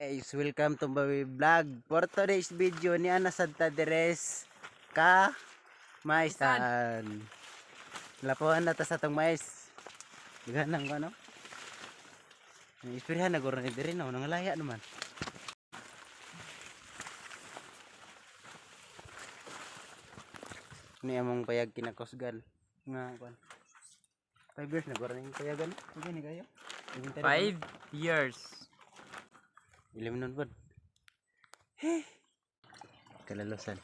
Guys, welcome to my vlog. For today's video ni Ana Santa Deres ka maisan. Lapuan na ta sa tong mais. Ganang ko no. Ispirihan na guro ni diri no nang laya naman. Ni among payag kinakosgan nga kon. 5 years na guro ni payagan. Okay ni kayo. 5 years. Ilim nun po. Kalalosan.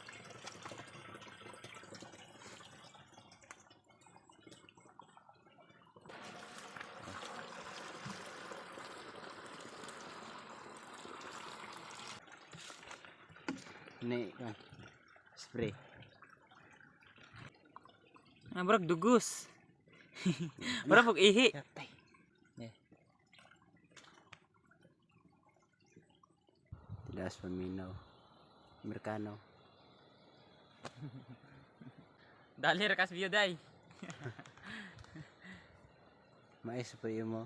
Ini kan spray. Brag dugus. Brag pag ihi. Tidas paminaw. Amerikano. Dali rakas view day. Mais pa yun mo.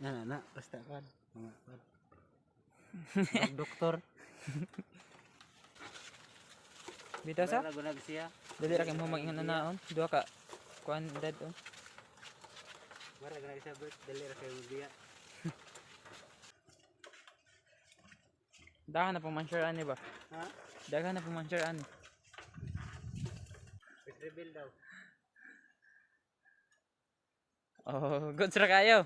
Na, basta kan. Mga kan. Doktor. Bitaw sa? Wala gunag siya. Dali ra kay mo mag-ingon na naon. Duha ka kuan dad on. Wala gunag siya but dali ra kay dia. Dahan na pang mansure ani ba? Ha? Dahan na pang mansure ani. Reveal daw. Oh, good ra kayo.